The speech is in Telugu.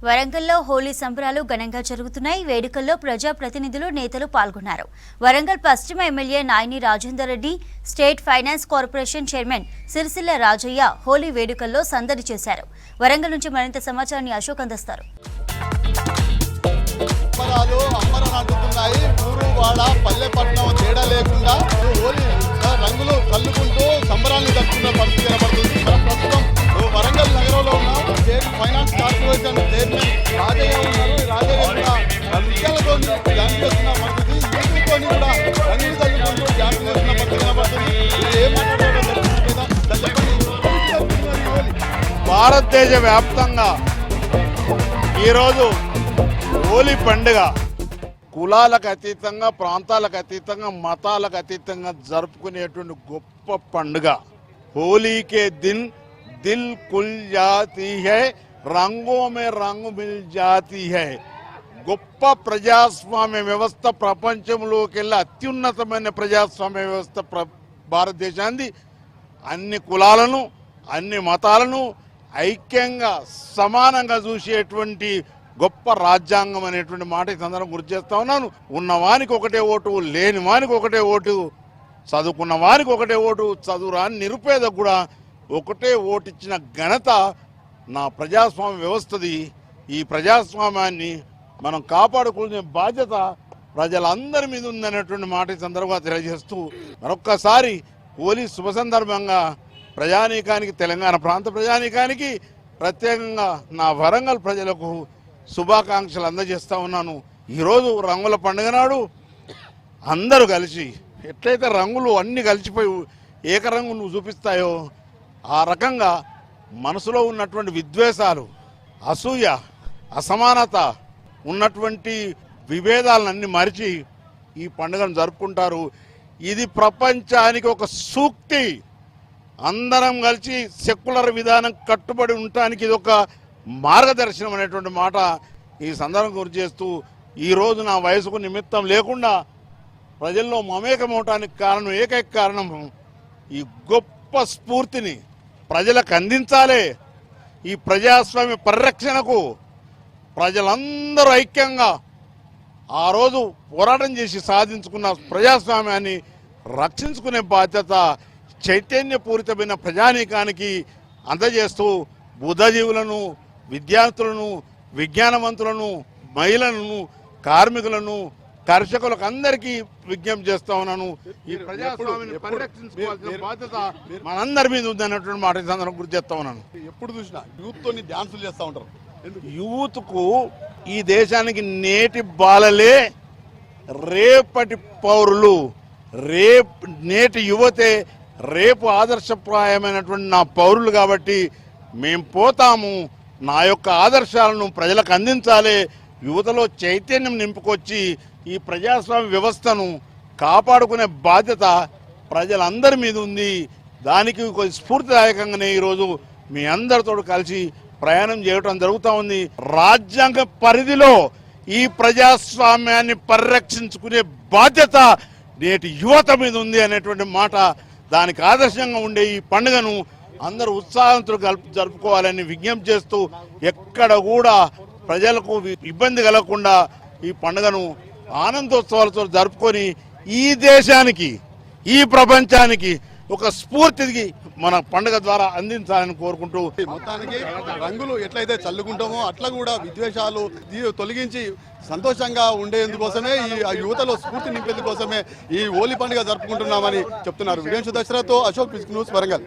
వరంగల్లో హోలీ సంబరాలు ఘనంగా జరుగుతున్నాయి. వేడుకల్లో ప్రజా ప్రతినిధులు, నేతలు పాల్గొన్నారు. వరంగల్ పశ్చిమ MLA Nayini Rajender Reddy, state finance corporation chairman Sircilla Rajaiah Holi వేడుకల్లో సందడి చేశారు. వరంగల్ నుంచి మరింత సమాచారాన్ని అశోక్ అందిస్తారు. రంగులు చల్లుకుంటూ సంబరాన్ని జరుపుకున్న పరిస్థితి కనబడుతుంది. ప్రస్తుతం వరంగల్ నగరంలో ఉన్న state finance corporation chairman Rajaiah ఉన్నారు. రాజయ్య కూడా విషయాలతో ధ్యానం చేస్తున్న పరిస్థితి, యూట్తో కూడా రంగులు చల్లుకుంటూ ధ్యానం చేస్తున్న పరిస్థితి కనబడుతుంది. భారతదేశ వ్యాప్తంగా ఈరోజు హోలీ పండుగ కులాలకు అతీతంగా, ప్రాంతాలకు అతీతంగా, మతాలకు అతీతంగా జరుపుకునేటువంటి గొప్ప పండుగ. హోలీకే దిన్ దిల్ కుల్ జాతీ హై, రంగో మే రంగు మిల్ జాతీ హై. గొప్ప ప్రజాస్వామ్య వ్యవస్థ, ప్రపంచంలోకి వెళ్ళి అత్యున్నతమైన ప్రజాస్వామ్య వ్యవస్థ భారతదేశాన్ని అన్ని కులాలను, అన్ని మతాలను ఐక్యంగా సమానంగా చూసేటువంటి గొప్ప రాజ్యాంగం అనేటువంటి మాట ఈ సందర్భం గుర్తు చేస్తా ఉన్నాను. ఉన్నవానికి ఒకటే ఓటు, లేని వానికి ఒకటే ఓటు, చదువుకున్న వానికి ఒకటే ఓటు, చదువురాని నిరుపేదకు కూడా ఒకటే ఓటు ఇచ్చిన ఘనత నా ప్రజాస్వామ్య వ్యవస్థది. ఈ ప్రజాస్వామ్యాన్ని మనం కాపాడుకునే బాధ్యత ప్రజలందరి మీద ఉందనేటువంటి మాట ఈ సందర్భంగా తెలియజేస్తూ మరొక్కసారి హోలీ శుభ సందర్భంగా ప్రజానీకానికి, తెలంగాణ ప్రాంత ప్రజానీకానికి, ప్రత్యేకంగా నా వరంగల్ ప్రజలకు శుభాకాంక్షలు అందజేస్తా ఉన్నాను. ఈరోజు రంగుల పండుగ నాడు అందరూ కలిసి ఎట్లయితే రంగులు అన్నీ కలిసిపోయి ఏకరంగు నువ్వు చూపిస్తాయో ఆ రకంగా మనసులో ఉన్నటువంటి విద్వేషాలు, అసూయ, అసమానత ఉన్నటువంటి విభేదాలన్నీ మరిచి ఈ పండుగను జరుపుకుంటారు. ఇది ప్రపంచానికి ఒక సూక్తి. అందరం కలిసి సెక్యులర్ విధానం కట్టుబడి ఉండటానికి ఇది ఒక మార్గదర్శనం అనేటువంటి మాట ఈ సందర్భం గుర్తు చేస్తూ, ఈరోజు నా వయసుకు నిమిత్తం లేకుండా ప్రజల్లో మమేకమవటానికి కారణం, ఏకైక కారణం ఈ గొప్ప స్ఫూర్తిని ప్రజలకు అందించాలి. ఈ ప్రజాస్వామ్య పరిరక్షణకు ప్రజలందరూ ఐక్యంగా ఆ రోజు పోరాటం చేసి సాధించుకున్న ప్రజాస్వామ్యాన్ని రక్షించుకునే బాధ్యత చైతన్యపూరితమైన ప్రజానీకానికి అందజేస్తూ బుద్ధజీవులను, విద్యార్థులను, విజ్ఞానవంతులను, మహిళలను, కార్మికులను, కర్షకులకు అందరికీ విజ్ఞప్తి చేస్తా ఉన్నాను. ఈ ప్రజాస్వామ్యాన్ని పరిరక్షించుకోవాల్సిన బాధ్యత మనందరి మీద ఉందన్నటువంటి మాట ఈ సందర్భంగా గుర్తు చేస్తా ఉన్నాను. ఎప్పుడు చూసినా యూత్తో డ్యాన్సులు చేస్తూ ఉంటారు. యూత్కు ఈ దేశానికి నేటి బాలలే రేపటి పౌరులు, నేటి యువతే రేపు ఆదర్శప్రాయమైనటువంటి నా పౌరులు. కాబట్టి మేము పోతాము, నా యొక్క ఆదర్శాలను ప్రజలకు అందించాలి, యువతలో చైతన్యం నింపుకొచ్చి ఈ ప్రజాస్వామ్య వ్యవస్థను కాపాడుకునే బాధ్యత ప్రజలందరి మీద ఉంది. దానికి కొంచెం స్ఫూర్తిదాయకంగానే ఈరోజు మీ అందరితో కలిసి ప్రయాణం చేయడం జరుగుతూ ఉంది. రాజ్యాంగ పరిధిలో ఈ ప్రజాస్వామ్యాన్ని పరిరక్షించుకునే బాధ్యత నేటి యువత మీద ఉంది అనేటువంటి మాట, దానికి ఆదర్శంగా ఉండే ఈ పండుగను అందరూ ఉత్సాహంతో జరుపుకోవాలని విజ్ఞప్తి చేస్తూ, ఎక్కడ కూడా ప్రజలకు ఇబ్బంది కలగకుండా ఈ పండుగను ఆనందోత్సవాలతో జరుపుకొని ఈ దేశానికి, ఈ ప్రపంచానికి ఒక స్ఫూర్తికి మన పండుగ ద్వారా అందించాలని కోరుకుంటూ, మొత్తానికి రంగులు ఎట్లయితే చల్లుకుంటామో అట్లా కూడా విద్వేషాలు తొలగించి సంతోషంగా ఉండేందుకోసమే, ఈ యువతలో స్ఫూర్తి నింపేందుకోసమే ఈ హోలీ పండుగ జరుపుకుంటున్నామని చెప్తున్నారు. వీడియో దసరాతో అశోక్ న్యూస్ వరంగల్.